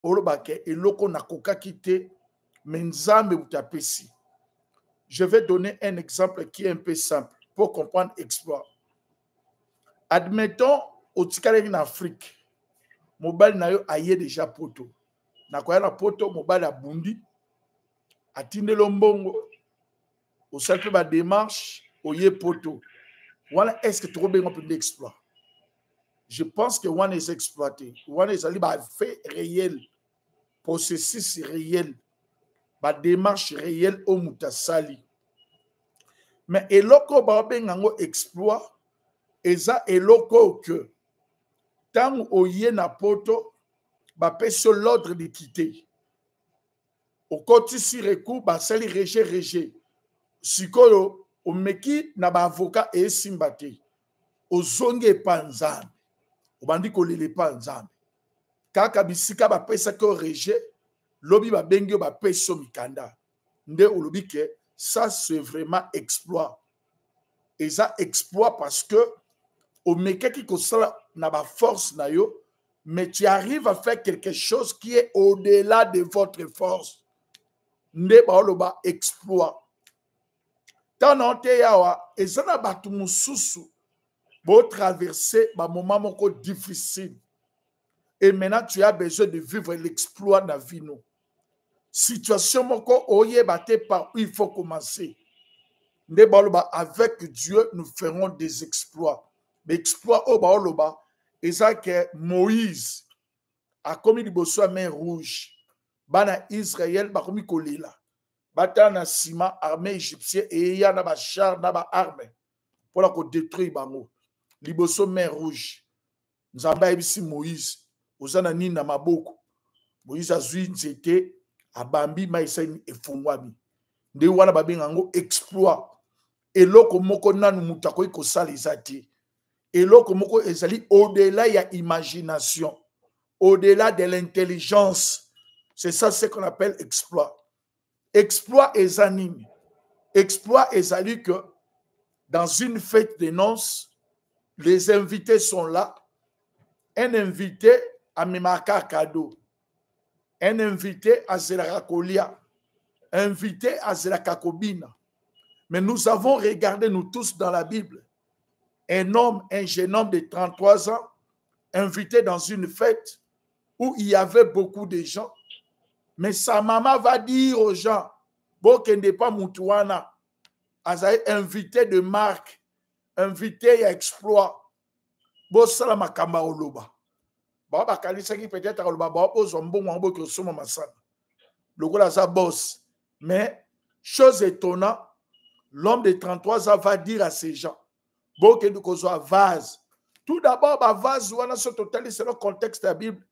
olobake eloko nakoka kite menzambe utapesi. Je vais donner un exemple qui est un peu simple pour comprendre exploit. Admettons, au Tikale en Afrique, mobile na yo aye déjà poto. Na kwa na poto mobile a bundi, atinde lombongo, au salpe ba démarche, oye poto. Voilà, est-ce que tu as besoin d'exploit? Je pense que one est exploité. One est allé ba fait réel, processus réel, ba démarche réelle au mutasali. Mais eloko ba bengango exploit, eza eloko que tant oye na poto ba peso l'ordre de quitter. Au côté si recours ba sali rejet. Sikoyo o meki na ba avocat et simbate. O zonge panzan. O bandi ko lele panzan. Kaka bisika ba pesa ko rejet, lobi ba bengi ba peso mikanda. Nde o lobi ke ça c'est vraiment exploit. Et ça exploit parce que au meki qui kosala na ba force na yo, mais tu arrives à faire quelque chose qui est au-delà de votre force. Nde ba loba exploit. Tant on te yawa, et ça n'a pas tout mon sous pour traverser un moment moko difficile. Et maintenant, tu as besoin de vivre l'exploit dans la vie. Situation moko oye bate par où il faut commencer. Avec Dieu, nous ferons des exploits. Mais exploit au baoloba, et ça que Moïse a commis du bosso à main rouge. Bana Israël, ba commis kolila. Batana sima armée égyptienne et il y a na ba char na ba arme pour la ko détruire bango. Liboso mer rouge. Nzamba ebisi Moïse ozana nini na maboko. Moïse azui nzete abambi maisani efungwami. Nde wana ba bengango exploit. Eloko moko nanu mutako ikosala ezati. Eloko moko ezali au-delà ya imagination, au-delà de l'intelligence. C'est ça ce qu'on appelle exploit. Exploit est anime. Exploit est ali que dans une fête de noces, les invités sont là. Un invité a Mimaka cadeau. Un invité a Zelarakolia. Un invité à Zelakakobina. Mais nous avons regardé, nous tous dans la Bible, un jeune homme de 33 ans, invité dans une fête où il y avait beaucoup de gens. Mais sa maman va dire aux gens, bon, qu'il n'est pas Moutouana, invité de marque, invité à exploit. Bon, salama kamba oloba. Bon, bakalisa qui peut-être oloba, bon, ozombo mwambo ki osomo masana. Le gars sa boss. Mais, chose étonnante, l'homme de 33 ans va dire à ces gens, bon, qu'il y a vase. Tout d'abord, ba vase, wana so total, c'est le contexte de la Bible.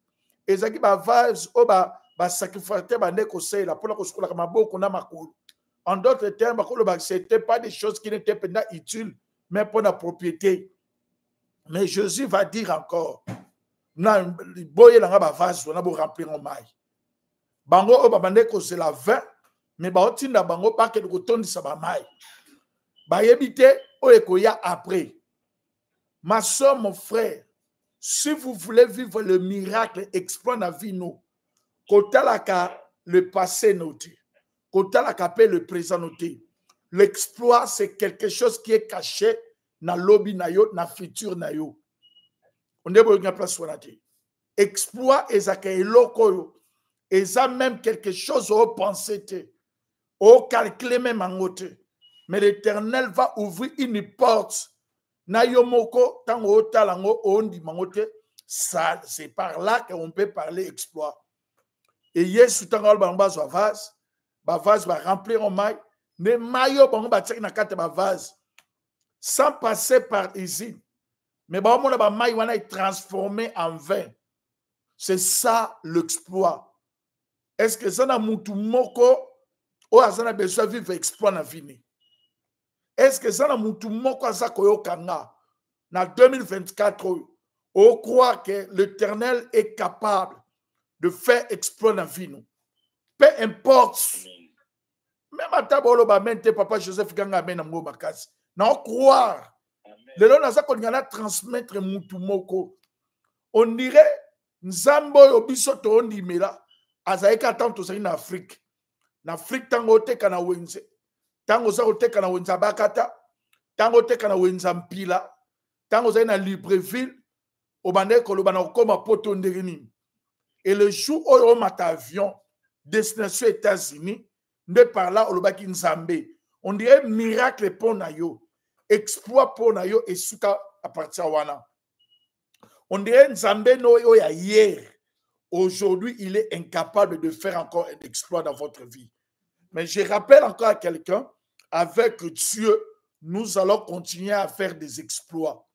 Et ça qui ba vase, oh, ba sacrifice, ba neko sei, la pour la koskola kama boko na makolo. En d'autres termes, c'était pas des choses qui n'étaient pas utiles, mais pour la propriété. Mais Jésus va dire encore, na boye la ba vase, on a beau remplir en maille. Bango o ba bandeko c'est la vin, mais ba otinda bango pa ke ko tondisa ba maille. Ba yebite o ekoya après. Ma soeur, mon frère, si vous voulez vivre le miracle, exploit la vie, nous, kotalaka le passé noté, kotalaka le présent noté. L'exploit, c'est quelque chose qui est caché dans le lobby, dans le futur. On est bon, place exploit, et ça même quelque chose au penser, au calculer même en côté. Mais l'Éternel va ouvrir une porte. Na yomoko tango talango ondi mangote ça c'est par là qu'on peut parler exploit. Et yes tango bamba zo vase ba vase va remplir en maille mais mayo bango ba tseki na kate ba vase sans passer par usine. Mais ba mona ba maille wana est transformé en vin. C'est ça l'exploit. Est-ce que ça na mutu moko o azana besoin vivre exploit na vie? Est-ce que ça na mutu moko aza koyokanga na 2024 on croit que l'Éternel est capable de faire exploit dans la vie nous. Peu importe. Même à tabolo ba mente papa Joseph Ganga mena ngo makasi. Na croire. Le long naza ko ngana transmettre mutu moko. On dirait nzambe oyo biso tondimela azalaki ata tozali na Afrique. Na Afrique tango oteka na wenze, tango oza koteka na wenze bakata, tango oteka na wenze mpila, tango ozali na Libreville, obande koloba na kokoma poto ndenge nini. Et le jour où on m'a avion destination États-Unis, de par là olobaki nzambe. On dirait miracle pour nayo, exploit pour nayo et suka à partir wana. On dirait nzambe no yo ya hier. Aujourd'hui, il est incapable de faire encore un exploit dans votre vie. Mais je rappelle encore à quelqu'un, avec Dieu, nous allons continuer à faire des exploits.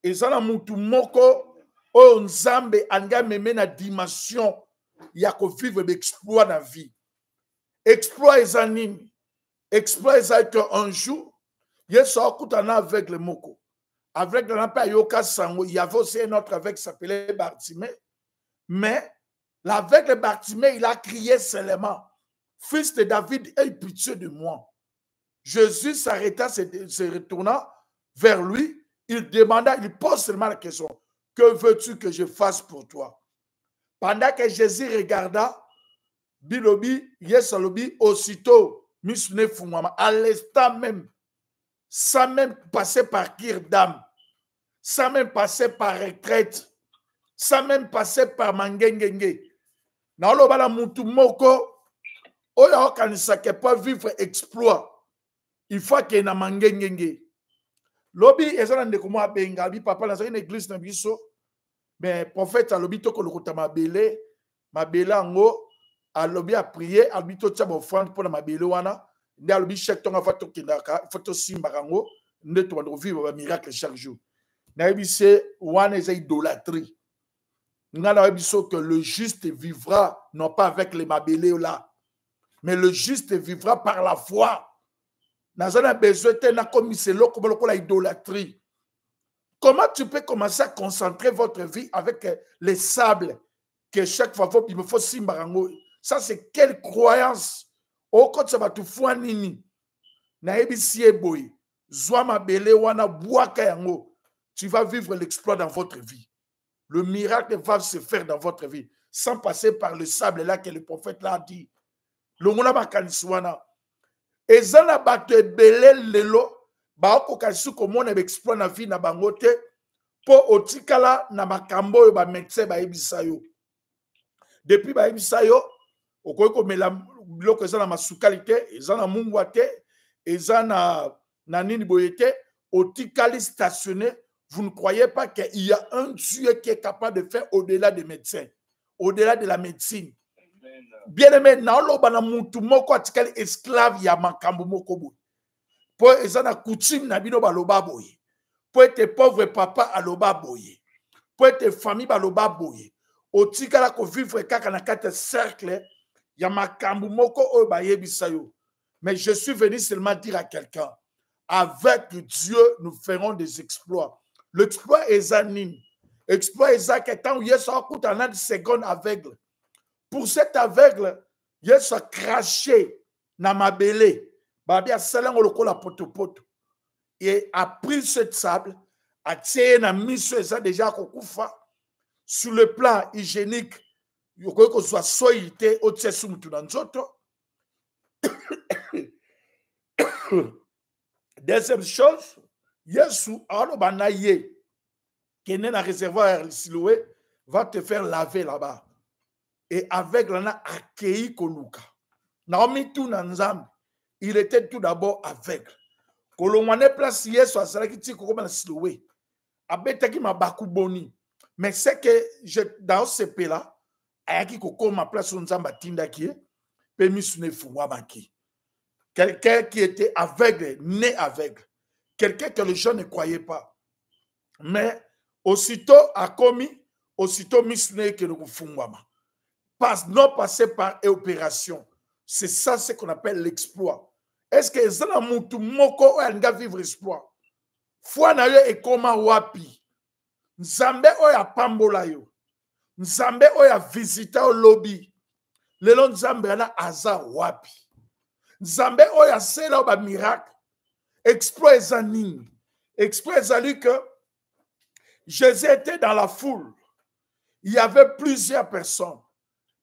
Et ça, mutu moko, o nzambe, anga meme na dimension, ya ko vivre d'exploit dans la vie. Exploit est anime. Exploit est qu'un jour, il y a un aveugle moko. Avec le nampa yoka sango, il y avait aussi un autre aveugle qui s'appelait Bartimée. Mais l'aveugle Bartimée, il a crié seulement, Fils de David, aie pitié de moi. Jésus s'arrêta, se retourna vers lui, il demanda, il pose seulement la question, que veux-tu que je fasse pour toi? Pendant que Jésus regarda, Bilobi, Yesalobi, aussitôt, Misne Fumama, à l'instant même, sans même passer par Kirdam, sans même passer par retraite, sans même passer par Mangengenge. Dans le bala mutu moko, oya kanisa ke pas vivre exploit. Il faut qu'il y ait na Mangengenge. Lobi ezana ndeko mo abenga bi papa na une église na biso. Mais prophète alobi to ko lokota mabele ango alobi a prier alobi to tsa offrande pour na mabele wana. Nde alobi chaque temps fa to kindaka, fa to simba kango, nde to bando vivre ba miracle chaque jour. Na yebi se wana eza idolâtrie. Ngala yebi so que le juste vivra non pas avec les mabele là, mais le juste vivra par la foi. Nazana besoin de comme c'est la idolâtrie. Comment tu peux commencer à concentrer votre vie avec les sables que chaque fois il me faut simbarango? Ça c'est quelle croyance? Au quand ça va tout fouan nini? Na ebisi eboy, zwa bele wana boaka yango. Tu vas vivre l'exploit dans votre vie. Le miracle va se faire dans votre vie sans passer par le sable là que le prophète l'a dit. Le mona bakaniswana. Ezana bato ebele lelo ba okokasu komona exploit na vie na bangote po otikala na makambo yo ba médecin ba ebisa yo. Depuis ba ebisa yo okoki komela biloko ezana masukalité, ezana mungwate, ezana na nini boyete, otikali stationné, vous ne croyez pas qu'il y a un Dieu qui est capable de faire au-delà des médecins, au-delà de la médecine. Bien aimé, naolo bana mutu moko atikali esclave ya makambo moko boy. Po ezana coutume na bino baloba boye. Po ete pauvre papa aloba boye. Po ete famille baloba boye. Otikala ko vivre kaka na kate cercle ya makambo moko oyo bayebisa yo. Mais je suis venu seulement dire à quelqu'un, avec Dieu nous ferons des exploits. L'exploit est anime. Exploit est que tant yeso akuta na seconde aveugle. Pour cet aveugle, il se craché dans ma belée. Babi a salango lokola poto. Et a pris cette sable, a tiré na mission ça déjà kokufa sur le plan hygiénique. Yoko ko soit soité au tsesu mutu na nzoto. Deuxième chose, Yesu alo banaye kene na réservoir Siloé va te faire laver là-bas. Et avec l'ana accueilli Koluka. Naomi tout nanzam, il était tout d'abord aveugle. Kolomane place Yesu a salaki ti kokoma na Siloé. Abetaki mabaku boni. Mais c'est que dans ce pays là, ayaki kokoma place nzamba tindaki pe misune fuwa banki. Quelqu'un qui était aveugle, né aveugle. Quelqu'un que les gens ne croyaient pas. Mais aussitôt a commis, aussitôt misune que nous fungwama. Non passer par opération. C'est ça ce qu'on appelle l'exploit. Est-ce que ça mutu moko anga vivre exploit? Foi na yo e koma wapi? Nzambe oya pambola yo. Nzambe oya visita o lobby. Lelo nzambe ana aza wapi? Nzambe oya sela ba miracle. Exploit zanini. Exploit zali que Jésus était dans la foule. il y avait plusieurs personnes.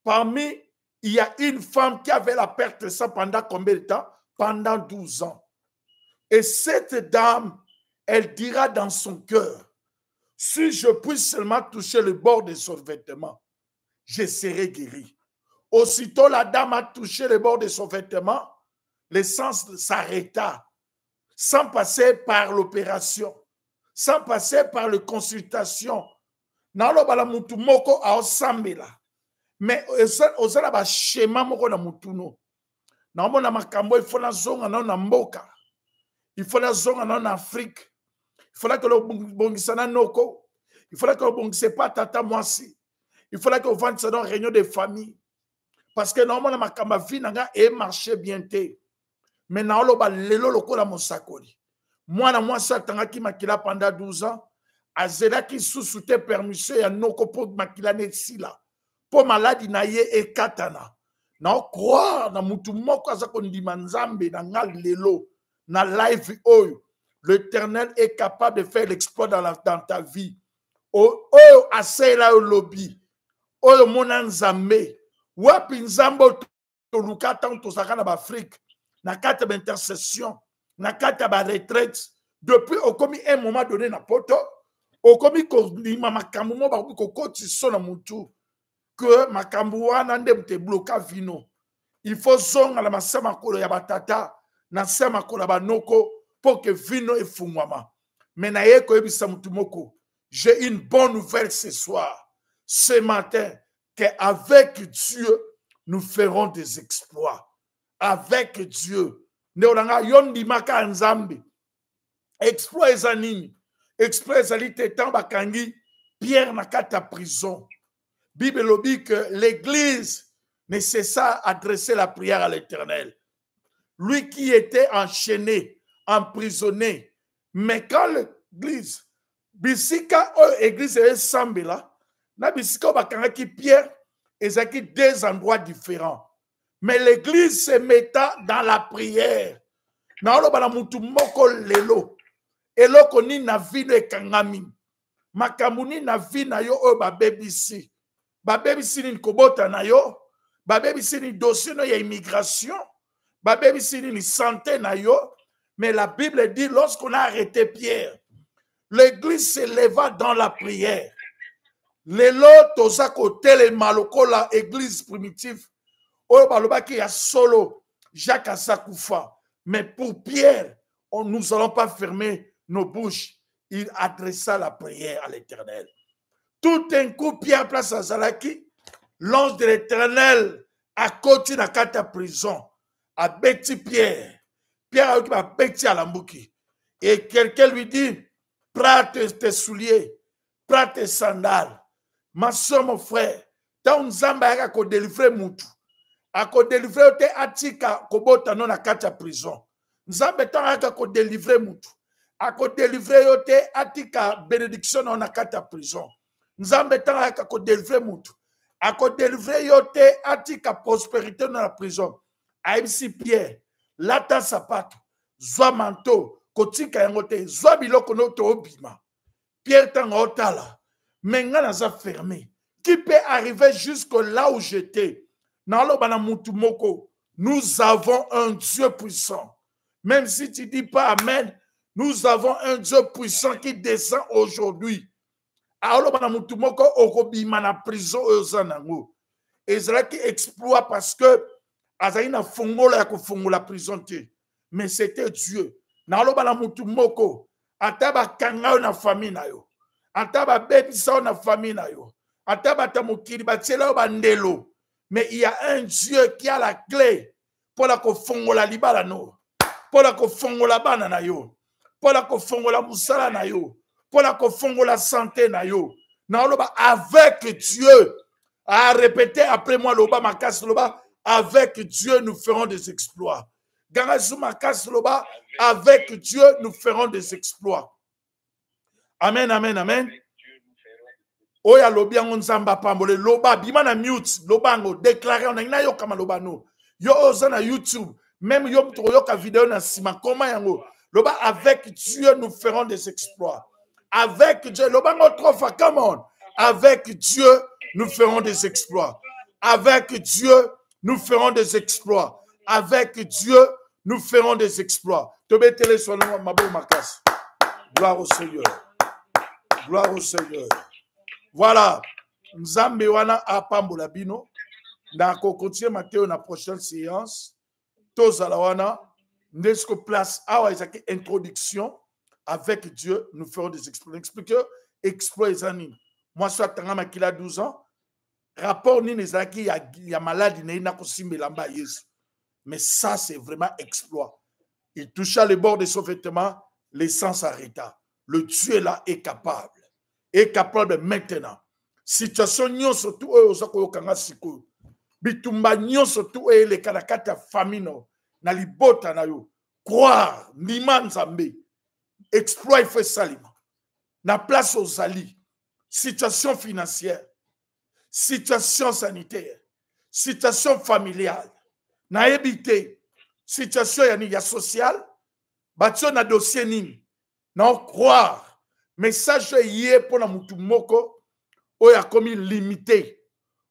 Parmi, il y a une femme qui avait la perte de sang pendant combien de temps? Pendant 12 ans. Et cette dame, elle dira dans son cœur, si je puis seulement toucher le bord de son vêtement, je serai guéri. Aussitôt, la dame a touché le bord de son vêtement, le sang s'arrêta, sans passer par l'opération, sans passer par la consultation. Nalobala mutu moko aosambela. Mais osala ba schéma moko na mutuno. Naomona makambo il faut na zonga na mboka. Il faut la zonga en Afrique. Il faut que le bongisana noko. Il faut que le bongise pas tata moisi. Il faut que le vende ça dans réunion de famille. Parce que normalement ma kamba vie nanga et marché bien té. Mais na oloba lelo lokola mosakoli. Moi na moi ça tanga ki makila pendant 12 ans. Azela ki sous-souté permission ya noko pour makila nesila. Pour maladie na ye e katana. Na croire na mutu moko azako ndima nzambe na ngal lelo. Na life oyo, l'Éternel est capable de faire l'exploit dans ta vie. Oyo asela yo lobby, oyo mona nzambe, wapi nzambo to lukata to sakana ba Afrique, na kata ba intercession, na kata ba retraite, depuis au komi un moment donné na poto, au komi ko lima makambo mo ba ko koti so na mutu, que makambo wana nde te bloka vino. Il faut zonga la masama kolo ya batata. Nasema kola banoko pour que vino et fungwama. Mais na yeko ebisa mutumoko. J'ai une bonne nouvelle ce soir, ce matin, qu'avec Dieu, nous ferons des exploits. Avec Dieu. Neolanga yondi maka nzambe. Exploit ezanini. Exploit ezali tetan bakangi Pierre na kata prison. Bible lobi que l'église ne cessa adresser la prière à l'Éternel. Lui qui était enchaîné, emprisonné. Mais quand l'église, bisika l'église est sambela, na bisika bakanga ki Pierre, ezaki deux endroits différents. Mais l'église se metta dans la prière. Na olo bana mutu moko lelo. Eloko ni na vino ekangami. Makamuni na vina yo o babebisi. Babebisi ni kobota na yo. Babebisi ni dossier no ya immigration. Babébi ni santé na yo, mais la Bible dit lorsqu'on a arrêté Pierre, l'église se leva dans la prière. Lelo tozako tele maloko la église primitive. Oyo baloba ki ya solo Jacques Asakoufa. Mais pour Pierre, nous n'allons pas fermer nos bouches. Il adressa la prière à l'Éternel. Tout un coup, Pierre place à Zalaki, l'ange de l'Éternel a continué à kata prison. À Betty Pierre. Pierre a dit à Betty à l'ambouki. Et quelqu'un lui dit, prends tes souliers, prends tes sandales. Ma soeur, mon frère, tant Nzamba a ko délivrer moutou. A ko délivrer te atika kobota non a kata prison. Nzamba tant a ko délivrer moutou. A ko délivrer te atika bénédiction non a kata prison. Nzamba tant a ko délivrer moutou. A ko délivrer te atika prospérité dans la prison. Aïbisi Pierre, lata sapato, zwa manteau, kotika yangote, zwa biloko noto obima. Pierre tanga otala, menga naza fermé. Qui peut arriver jusque là où j'étais? Nalo bana mutu moko, nous avons un Dieu puissant. Même si tu dis pas amen, nous avons un Dieu puissant qui descend aujourd'hui. Alors bana mutu moko okobima na prison ozanango. Ezra qui exploit parce que Azaïna fongola ya fongola prison te. Mais c'était Dieu. Na aloba na mutu moko. Ataba kanga na famille na yo. Ataba bebi sa na famille na yo. Ataba tamokiri batela bandelo. Mais il y a un Dieu qui a la clé pour la fongola libala no. Pour la fongola bana na yo. Pour la fongola musala na yo. Pour la fongola santé na yo. Na aloba avec Dieu. A répété après moi loba makas loba. Avec Dieu, nous ferons des exploits. Avec Dieu, nous ferons des exploits. Amen, amen, amen. Oya lobi ango nzamba pambole loba bima na mute lobango déclarer on a yo kama loba no. Yo oza na YouTube, même yo mtoyoka vidéo na sima koma yango. Loba avec Dieu, nous ferons des exploits. Avec Dieu, lobango trofa, come on. Avec Dieu, nous ferons des exploits. Avec Dieu, nous ferons des exploits. Avec Dieu, nous ferons des exploits. Gloire au Seigneur. Gloire au Seigneur. Voilà. Nzambe wana apambola bino. Na continuer Matthieu na prochaine séance. Tozala wana. Nesco place awa ezaki introduction. Avec Dieu, nous ferons des exploits. Explique exploits ezani. Moi soit tanga makila 12 ans. Rapport ni nezaki ya malade na kosimbela mba Yesu. Mais ça c'est vraiment exploit. Il toucha le bord de son vêtement, le sang s'arrêta. Le Dieu là est capable. Est capable maintenant. Situation nyon surtout ozako kanga siko. Bitumba nyon surtout le kanakata famino na libota na yo. Croire liman zambe. Exploit fait salima. Na place aux alliés. Situation financière. Situation sanitaire. Situation familiale. Na ebité. Situation ya sociale. Batio na dossier nini. Na croire. Message yé pour la mutu moko. Oya komi limité.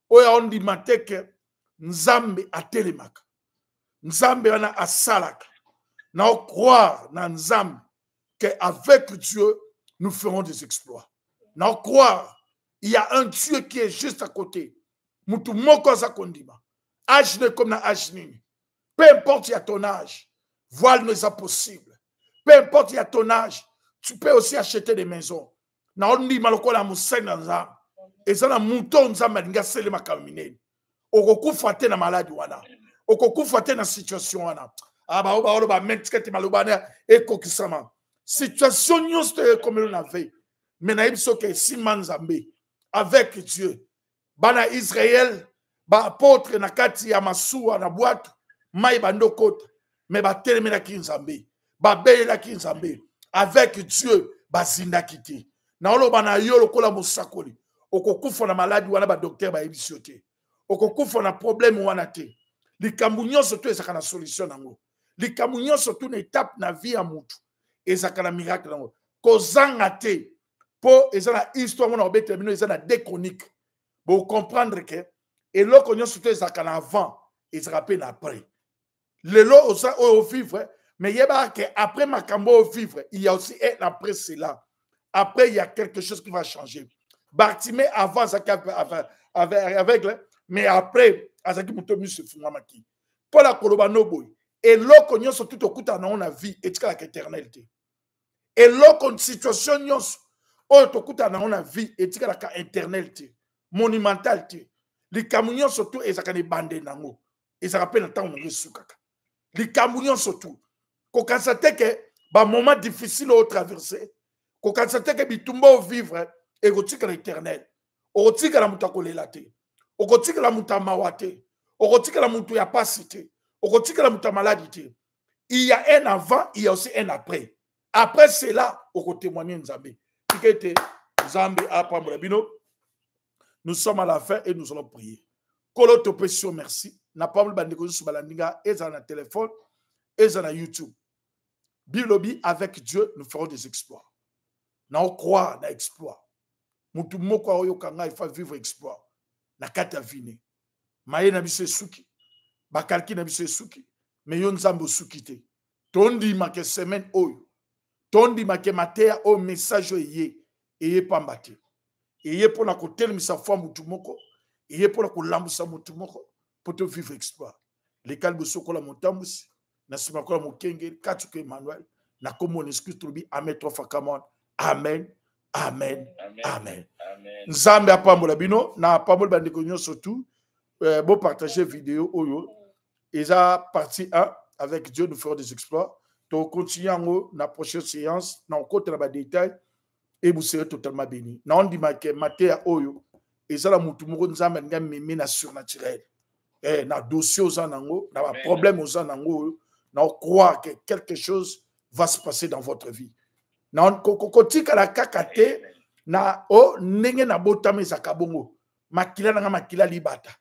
Oya ondimate ke Nzambe atelemaka. Nzambe wana asalaka. Na croire na Nzambe que avec Dieu nous ferons des exploits. Na croire il y a un Dieu qui est juste à côté. Mutu moko za kondima. Âge ne comme na âge nini. Peu importe il y a ton âge, voile n'est pas possible. Peu importe il y a ton âge, tu peux aussi acheter des maisons. Na ondi maloko la musena nzambe. Ezana mouton nzambe linga sele makamine. Okokufa te na maladi wana. Okokufa te na situation wana. Aba oba ba metkete malobana ekokisama. Situation nyonso comme on avait. Mais na ibiso ke siman nzambe avec Dieu. Bana Israël ba apôtre na kati ya masuwa na boîte mai bando kota. Mais ba telemi na kinzambe. Ba beye la kinzambe. Avec Dieu ba zinda kiti. Na oloba na yo lokola musakoli. Okokufa na maladi wana ba docteur ba ebiso te. Okokufa na problème wana te. Likambu nyonso to ezaka na solution nango. Likambu nyonso to na étape na vie ya mutu ezaka na miracle nango. Kozanga te po ezana histoire mona obetemino ezana deux chroniques. Bo comprendre que eloko nyonso to ezaka na avant ezaka pe na après. Lelo osa o vivre mais yeba que après makambo au vivre il y a aussi un après cela. Après il y a quelque chose qui va changer. Bartimée avant avec mais après azaki mutomi se fumamaki. Pour la koloba noboy et loko nyonso tout okuta na ona vie etika la éternalité. Et loko situation nyonso o tokuta na ona vie etika la éternalité. Monumentalité. Likambu nyonso tout ezaka ne bande nango. Ezaka pe na tango ngo sukaka. Likambu nyonso tout. Kokansa te ke ba moment difficile au traverser. Kokansa te ke bitumba au vivre et gotika l'éternel. Okotika la mutakolela te. Okotika la mutamawate. Okotika la mutu ya pasité. Okotika la mutamaladi. Il y a un avant, il y a aussi un après. Après cela, on témoigner Nzambe. Nzambe apambola bino. Nous sommes à la fin et nous allons prier. Kolo topesio merci. Na pambola bandeko sur balandinga eza na téléphone, eza na YouTube. Bilobi avec Dieu, nous ferons des exploits. Na on croit na exploit. Mutu moko oyo kanga il faut vivre exploit. Na kata vine. Maye na biso suki. Bakalki na biso suki. Mais yon Nzambe suki te. Tondi ma ke semaine oyo. Tondi ma ke matea o message eye pambate. Eye pona ko telemisa fwa mutu moko. Eye pona ko lambusa mutu moko pour te vivre exploit. Le kalbo sokola motambusi na simakola mokenge katuke Emmanuel na komo n'excuse trobi amen trois fois kamon. Amen. Amen. Amen. Nzambe apambola bino na apambola bandeko nyonso surtout bon partager vidéo oyo. Eza partie 1 avec Dieu nous ferons des exploits. Donc continuons la prochaine séance na côté la détail et vous serez totalement bénis. Na on dit que Matthieu oyo eza la mutu moko nzambe nga meme na surnaturel. Na dossier aux anango, na problème aux anango, na croire que quelque chose va se passer dans votre vie. Na kokotika la kakate na o ndenge na botame za kabongo. Makila na makila libata.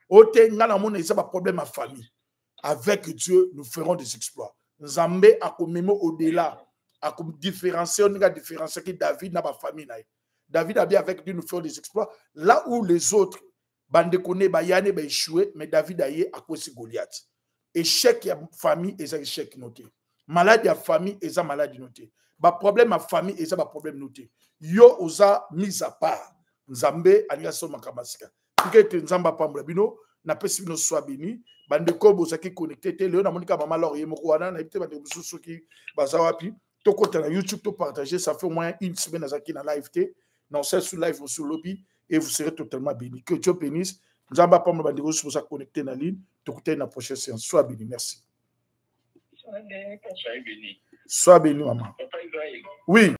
Ote nga na mona eza ba problème à famille. Avec Dieu, nous ferons des exploits. Nzambe a commémoré au-delà, a différencié, on a différencié que David n'a pas famille. David a bien avec Dieu nous faire des exploits. Là où les autres, bande connaît, bayane, ba échoué, mais David a eu à cause de Goliath. Échec ya famille, et ça échec noté. Malade ya famille, et ça maladie noté. Ba problème à famille, et ça ba problème noté. Yo osa mis à part. Nzambe, ania so makamasika. Tikete nzamba pambla bino, na pesi bino soit béni. Bande kobo sa ki connecté, te, léon, na monika maman lor, yé moko wana, na ipte bande mususu ki bazawapi. To côté na YouTube, to partager, ça fait au moins une semaine à Zaki na live té. Non, c'est sur live ou sur lobby, et vous serez totalement béni. Que Dieu bénisse. Nzamba pambla bande kobo pour ça connecté na ligne. T'écoutez la prochaine séance. Sois béni. Merci. Sois béni, maman. Oui.